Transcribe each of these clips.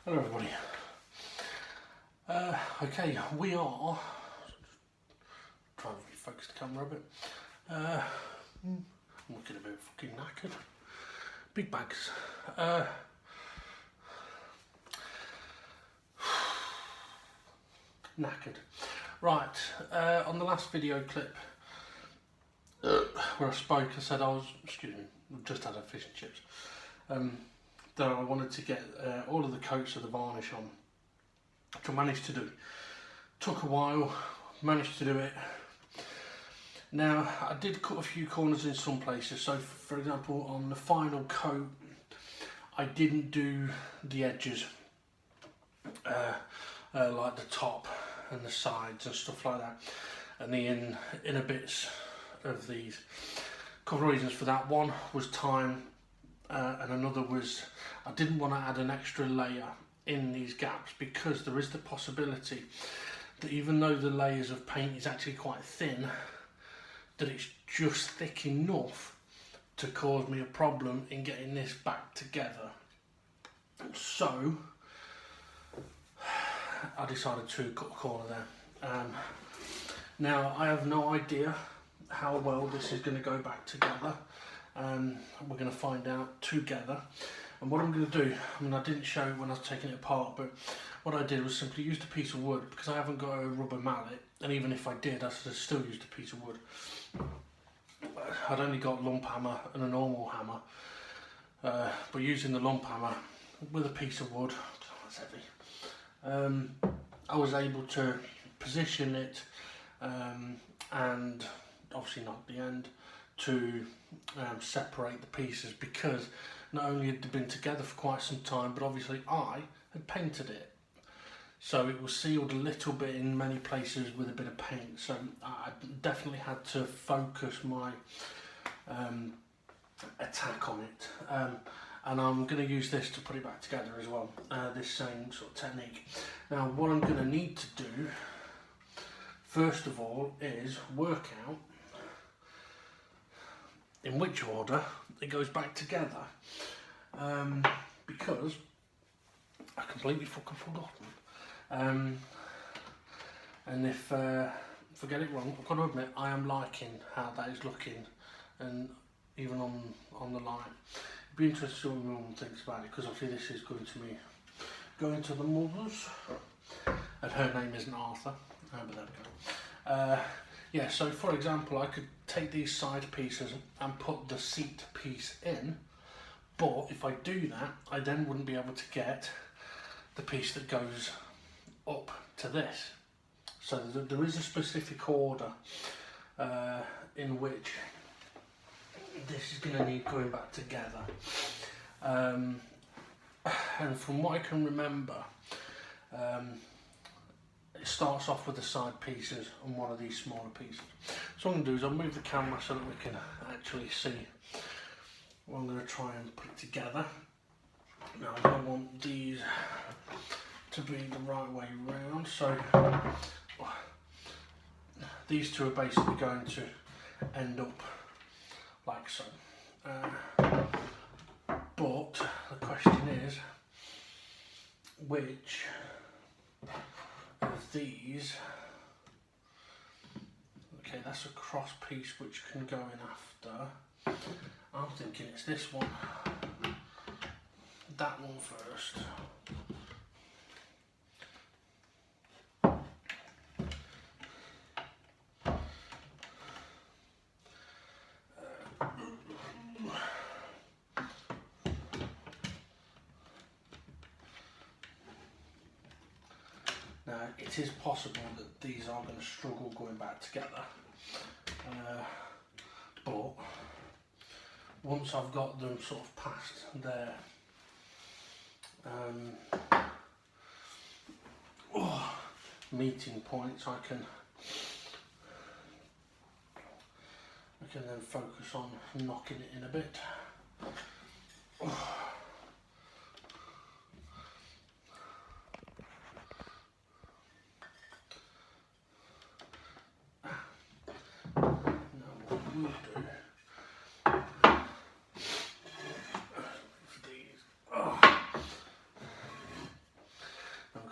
Hello everybody. Okay, we are trying to focus the camera a bit. I'm looking a bit fucking knackered. Big bags. Knackered. Right, on the last video clip where I spoke, I said I was, excuse me, just had a fish and chips. That I wanted to get all of the coats of the varnish on, which I managed to do. Took a while, managed to do it. Now, I did cut a few corners in some places. So, for example, on the final coat, I didn't do the edges, like the top and the sides and stuff like that, and the inner bits of these. A couple of reasons for that. One was time, and another was I didn't want to add an extra layer in these gaps, because there is the possibility that even though the layers of paint is actually quite thin, that it's just thick enough to cause me a problem in getting this back together. So I decided to cut a corner there. Now, I have no idea how well this is going to go back together. We're going to find out together. And what I'm going to do, I mean, I didn't show it when I was taking it apart, but what I did was simply used a piece of wood, because I haven't got a rubber mallet, and even if I did, I should have still used a piece of wood. I'd only got lump hammer and a normal hammer, but using the lump hammer with a piece of wood, that's heavy, I was able to position it, and obviously not the end, to separate the pieces, because not only had they been together for quite some time, but obviously I had painted it. So it was sealed a little bit in many places with a bit of paint. So I definitely had to focus my attack on it. And I'm going to use this to put it back together as well, this same sort of technique. Now, what I'm going to need to do, first of all, is work out in which order it goes back together, because I completely fucking forgotten. And if I get it wrong, I've got to admit I am liking how that is looking, and even on the line. It'd be interesting to see what my mum thinks about it, because obviously this is going to be going to the mothers, and her name isn't Arthur, but there we go. Yeah, so for example, I could take these side pieces and put the seat piece in, but if I do that, I then wouldn't be able to get the piece that goes up to this. So there is a specific order in which this is going to need going back together. And from what I can remember, it starts off with the side pieces and one of these smaller pieces. So what I'm going to do is I'll move the camera so that we can actually see what I'm going to try and put it together. Now, I don't want these to be the right way round, so these two are basically going to end up like so. But the question is, which of these, okay, that's a cross piece which can go in after. I'm thinking it's this one, that one first. Now, it is possible that these are going to struggle going back together, but once I've got them sort of past their meeting points, I can then focus on knocking it in a bit.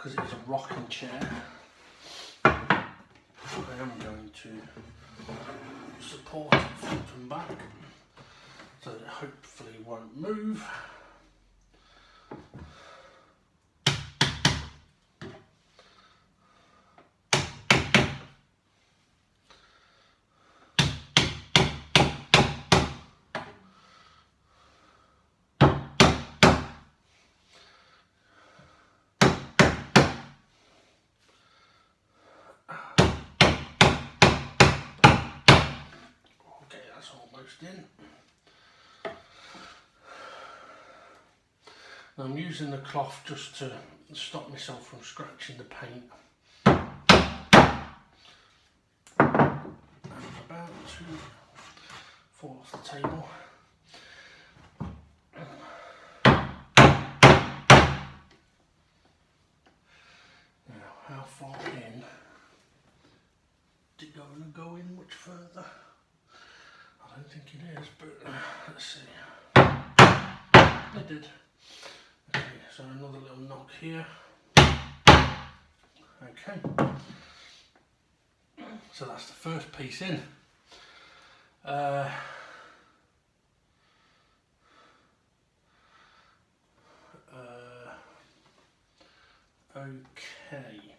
because it's a rocking chair, I am going to support it front and back so that it hopefully won't move. Okay, that's almost in. Now I'm using the cloth just to stop myself from scratching the paint. I'm about to fall off the table. Now, how far in? Did it go in much further? I don't think it is, but let's see. It did. Okay, so another little knock here. Okay. So that's the first piece in. Okay.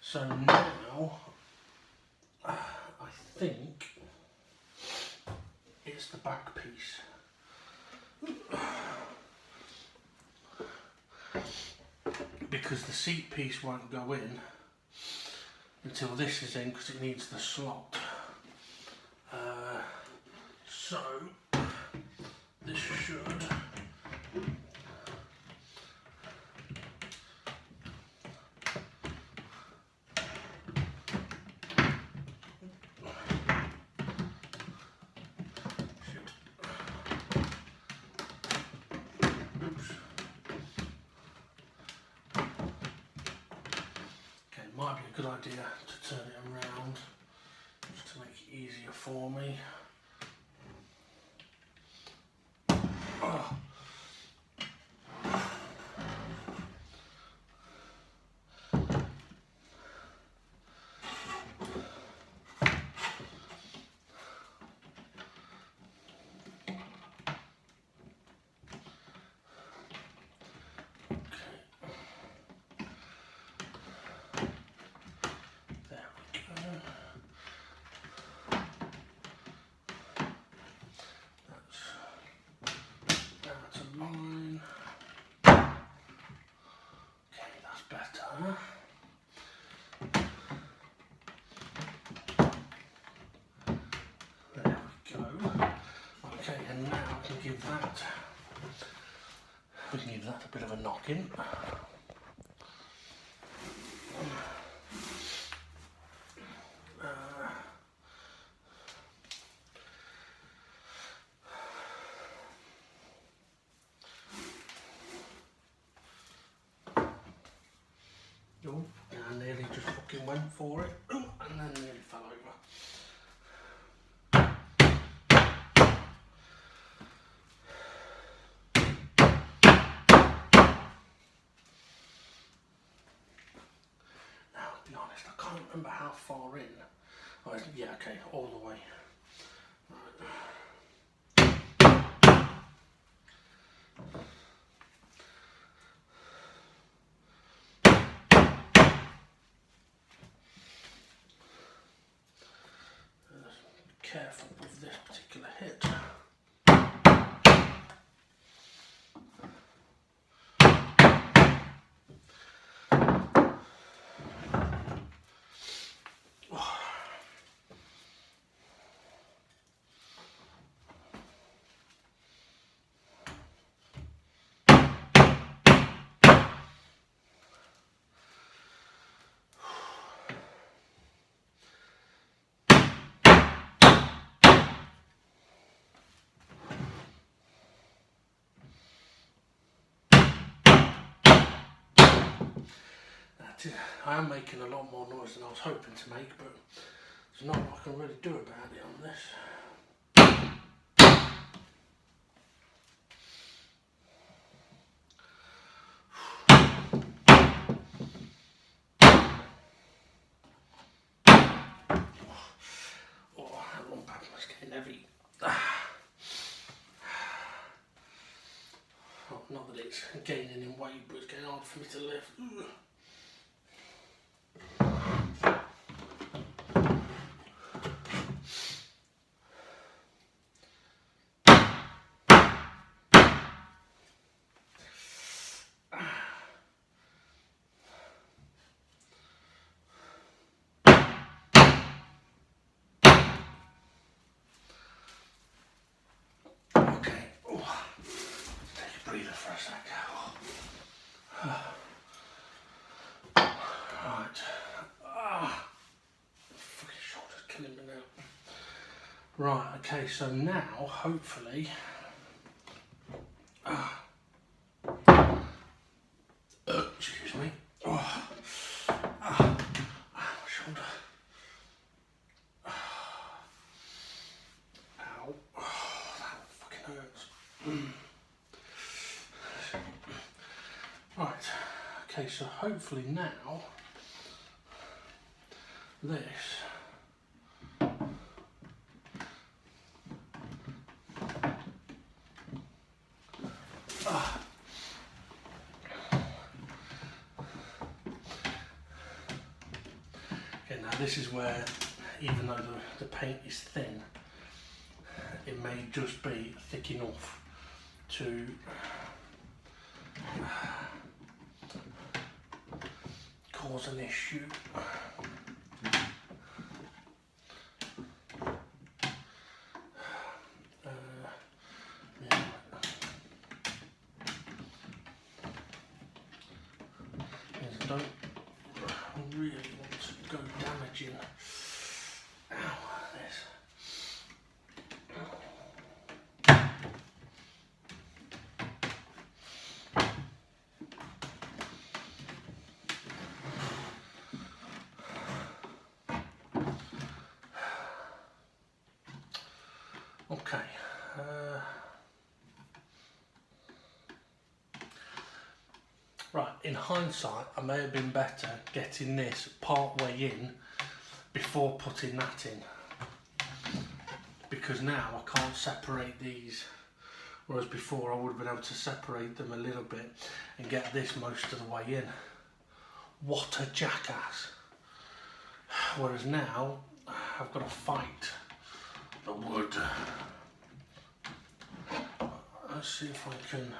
So now I think it's the back piece. Because the seat piece won't go in until this is in because it needs the slot. So this should might be a good idea to turn it around just to make it easier for me. Oh. Line. Okay, that's better. There we go. Okay, and now we can give that a bit of a knock in. Oh, and I nearly just fucking went for it, and then nearly fell over. Now, to be honest, I can't remember how far in. Oh, yeah, okay, all the way. Right. Careful with this particular hit. I am making a lot more noise than I was hoping to make, but there's not what I can really do about it on this. it's gaining in weight, but it's getting hard for me to lift. Okay, take a breather for a sec. Right. Fucking shoulder's killing me now. Right, okay, so now, hopefully, excuse me. My shoulder. Ow. That fucking hurts. Right, okay, so hopefully now, this okay, now this is where, even though the paint is thin, it may just be thick enough to cause an issue. I don't really want to go damaging this. Okay. Right, in hindsight, I may have been better getting this part way in before putting that in, because now I can't separate these, whereas before I would have been able to separate them a little bit and get this most of the way in. What a jackass. Whereas now I've got to fight the wood. Let's see if I can.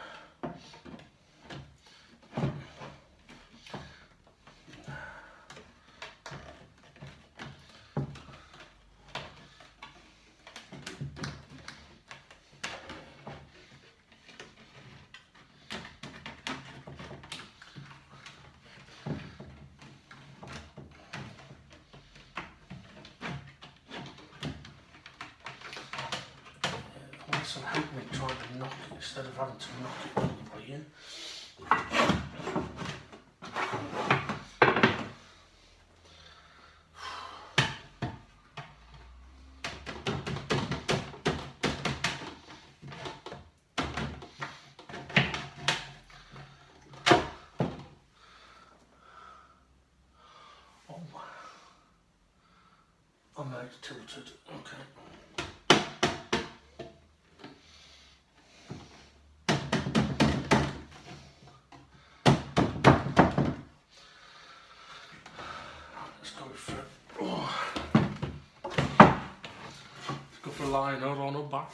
So help me try to knock it instead of having to knock it all the way in. Oh, I'm now tilted. Okay. Liner on her back.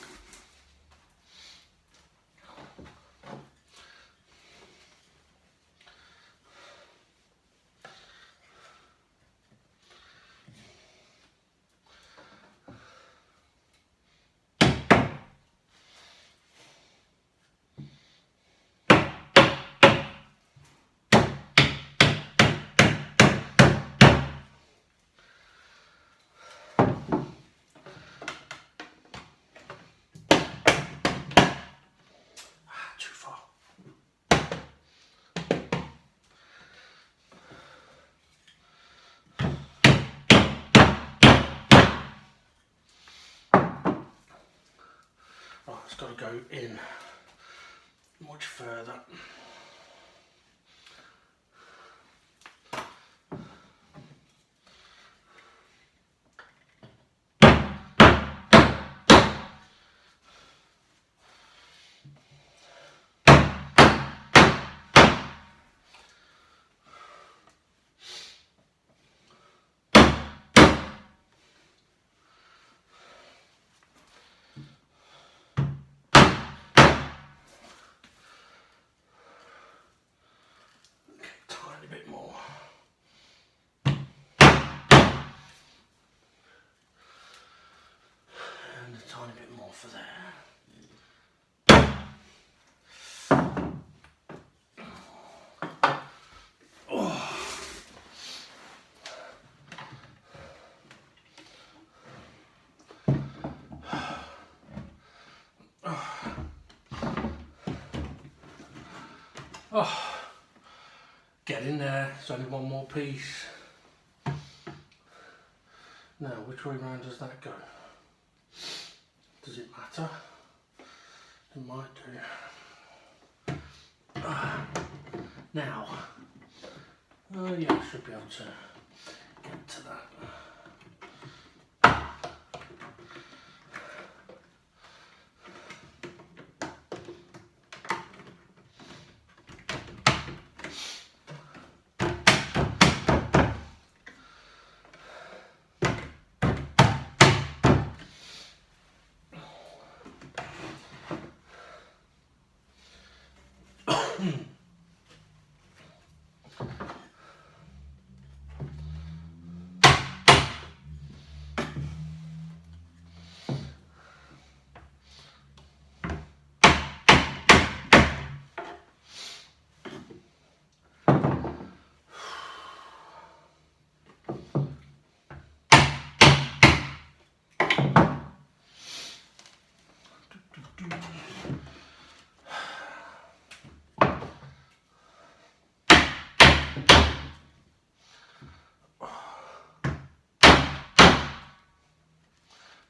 It's got to go in much further. for there. Oh, get in there, there's only one more piece. Now, which way round does that go? Does it matter? It might do. Now, yeah, I should be able to get to that.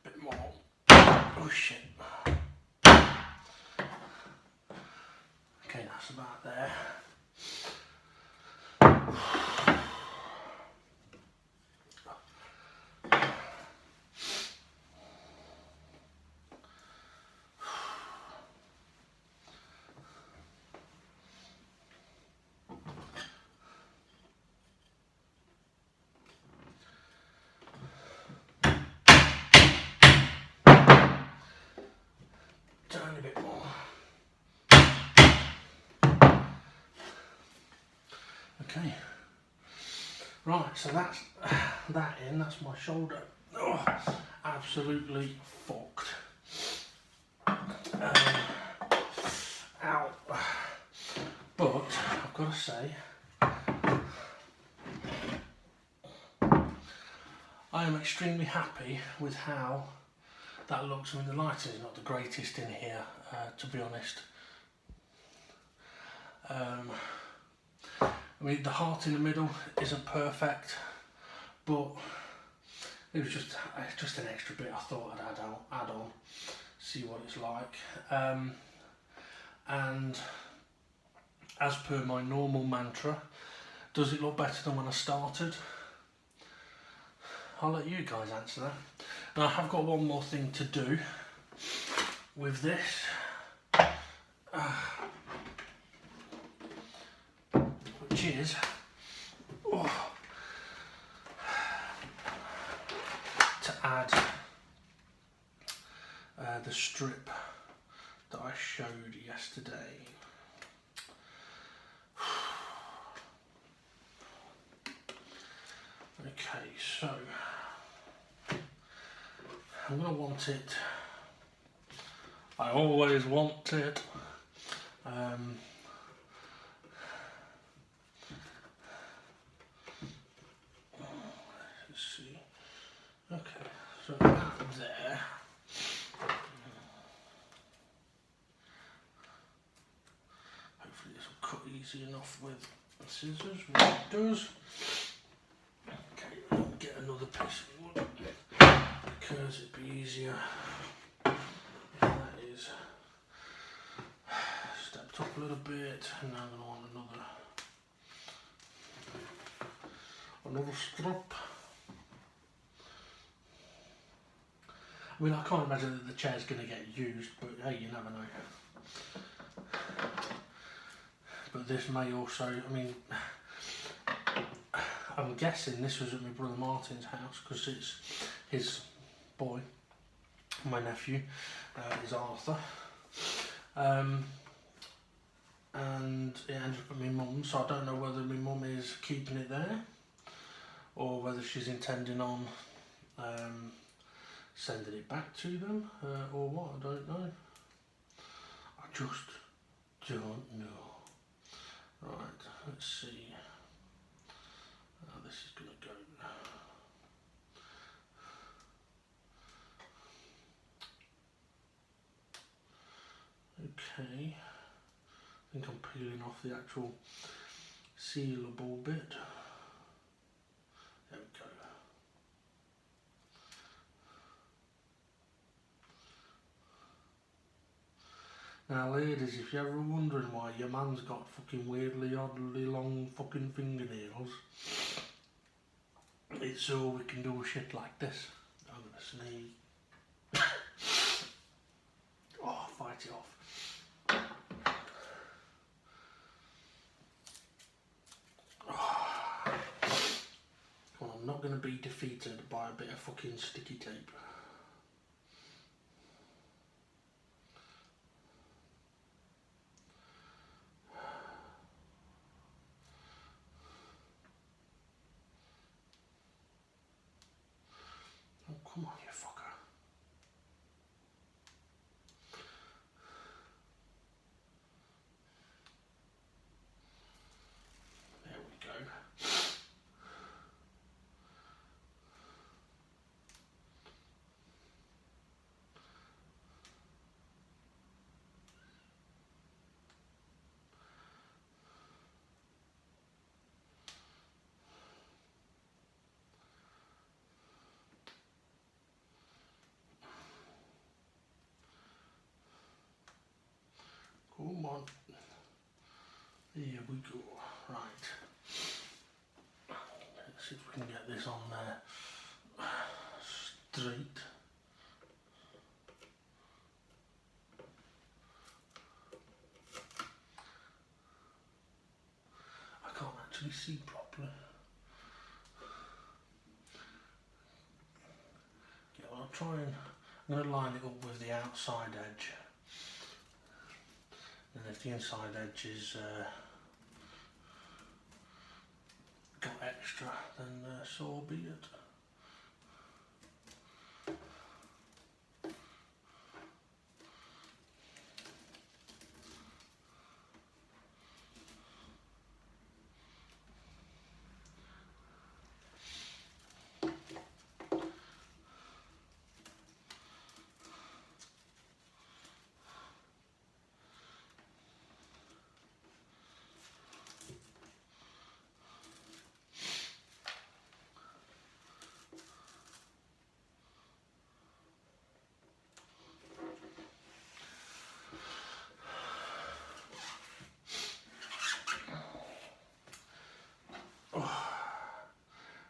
Bit more. Oh shit. Okay, that's about there. Tiny bit more. Okay. Right, so that's that in, that's my shoulder. Oh, absolutely fucked. Ow. But, I've got to say, I am extremely happy with how that looks. I mean, the lighting is not the greatest in here, to be honest. I mean, the heart in the middle isn't perfect, but it was just an extra bit I thought I'd add on, see what it's like. And as per my normal mantra, does it look better than when I started? I'll let you guys answer that. Now I have got one more thing to do with this, which is to add the strip that I showed yesterday. Okay, so I'm going to want it. I always want it. Let's see. Okay, so that there. Hopefully this will cut easy enough with scissors, which it does. Okay, I'll get another piece of wood because it'd be easier if that is stepped up a little bit, and now I'm going to want another strip. I mean, I can't imagine that the chair's going to get used, but hey, you never know. But this may also, I mean, I'm guessing this was at my brother Martin's house because it's his boy, my nephew, is Arthur. And it ended up at my mum's, so I don't know whether my mum is keeping it there or whether she's intending on sending it back to them or what, I don't know. I just don't know. Right, let's see how this is going to go. Okay, I think I'm peeling off the actual sealable bit. There we go. Now ladies, if you're ever wondering why your man's got fucking weirdly, oddly long fucking fingernails, it's so we can do shit like this. I'm gonna sneeze. Oh, fight it off. Well, I'm not gonna be defeated by a bit of fucking sticky tape. Oh, come on, you fucker. There we go. Come on. Here we go. Right. Let's see if we can get this on there straight. I can't actually see properly. Yeah, well, I'll try and I'm going to line it up with the outside edge. And if the inside edge is got extra, then so be it.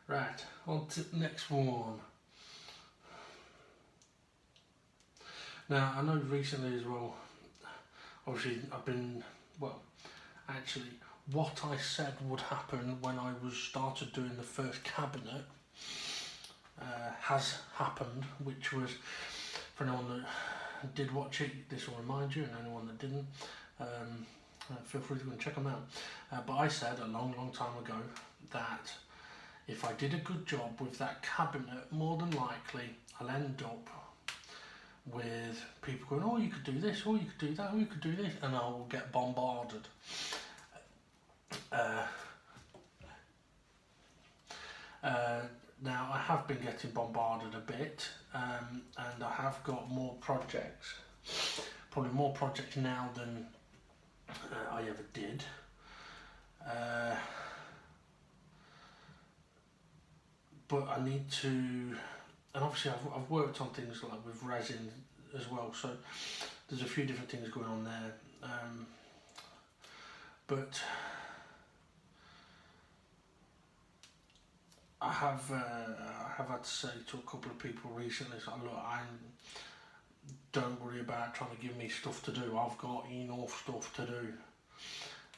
Right, on to the next one. Now, I know recently as well, obviously I've been, well, actually, what I said would happen when I was started doing the first cabinet has happened, which was, for anyone that did watch it, this will remind you, and anyone that didn't, feel free to go and check them out. But I said a long, long time ago that if I did a good job with that cabinet, more than likely I'll end up with people going, oh, you could do this, oh, you could do that, oh, you could do this, and I will get bombarded. Now, I have been getting bombarded a bit, and I have got more projects, probably more projects now than I ever did. But I need to, and obviously I've worked on things like with resin as well, so there's a few different things going on there. But I have had to say to a couple of people recently, so look, don't worry about trying to give me stuff to do. I've got enough stuff to do.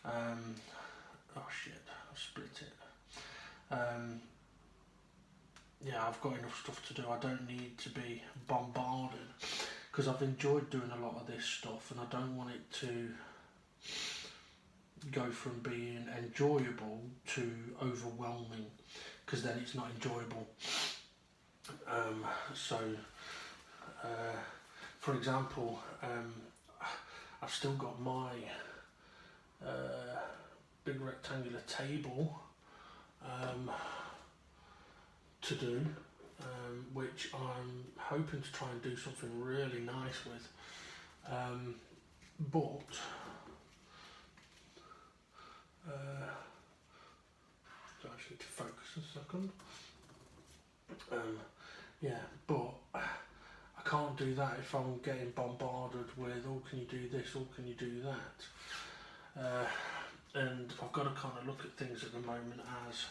Oh shit, I split it. Yeah, I've got enough stuff to do. I don't need to be bombarded because I've enjoyed doing a lot of this stuff, and I don't want it to go from being enjoyable to overwhelming, because then it's not enjoyable. So, for example, I've still got my big rectangular table to do, which I'm hoping to try and do something really nice with. But so I just need to focus a second. Yeah, but I can't do that if I'm getting bombarded with, oh, can you do this, or can you do that? And I've got to kind of look at things at the moment as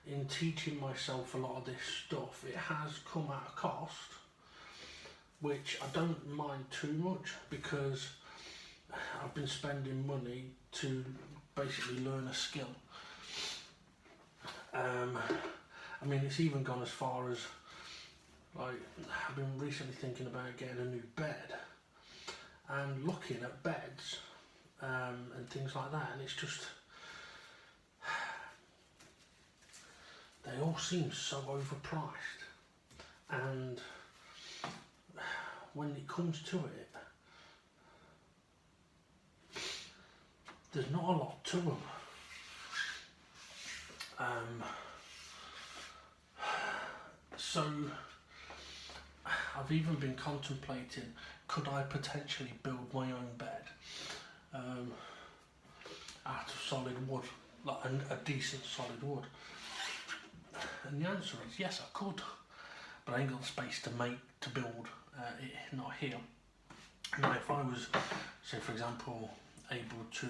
in teaching myself a lot of this stuff, it has come at a cost, which I don't mind too much, because I've been spending money to basically learn a skill. I mean, it's even gone as far as, like, I've been recently thinking about getting a new bed and looking at beds and things like that, and it's just, they all seem so overpriced, and when it comes to it, there's not a lot to them. So I've even been contemplating, could I potentially build my own bed out of solid wood, like a decent solid wood? And the answer is yes, I could, but I ain't got the space to build it, not here. Now, if I was, say for example, able to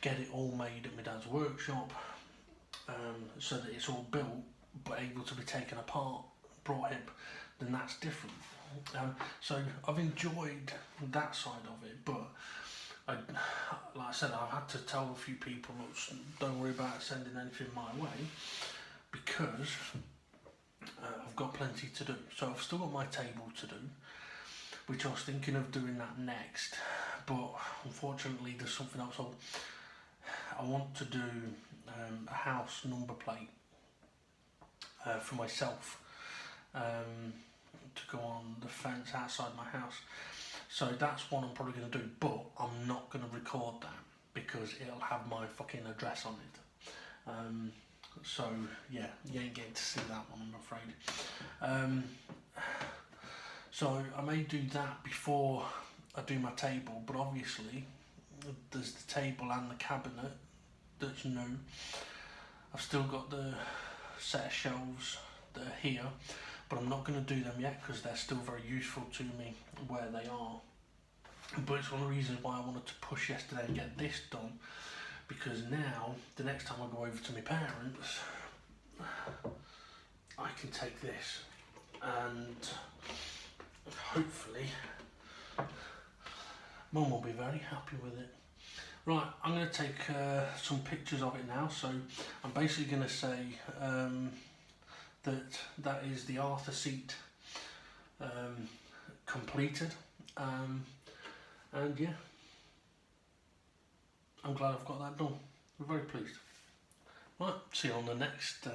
get it all made at my dad's workshop, so that it's all built but able to be taken apart, brought in, then that's different. So I've enjoyed that side of it, but like I said, I've had to tell a few people, look, don't worry about sending anything my way, because I've got plenty to do. So I've still got my table to do, which I was thinking of doing that next, but unfortunately there's something else. I want to do a house number plate for myself, to go on the fence outside my house. So that's what I'm probably going to do, but I'm not going to record that because it'll have my fucking address on it. So yeah, you ain't getting to see that one, I'm afraid. So I may do that before I do my table, but obviously there's the table and the cabinet that's new. I've still got the set of shelves that are here, but I'm not going to do them yet because they're still very useful to me where they are. But it's one of the reasons why I wanted to push yesterday and get this done, because now the next time I go over to my parents, I can take this and hopefully Mum will be very happy with it. Right, I'm going to take some pictures of it now. So I'm basically going to say that is the Arthur seat completed, and yeah, I'm glad I've got that done. I'm very pleased. Right, see you on the next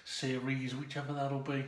series, whichever that'll be.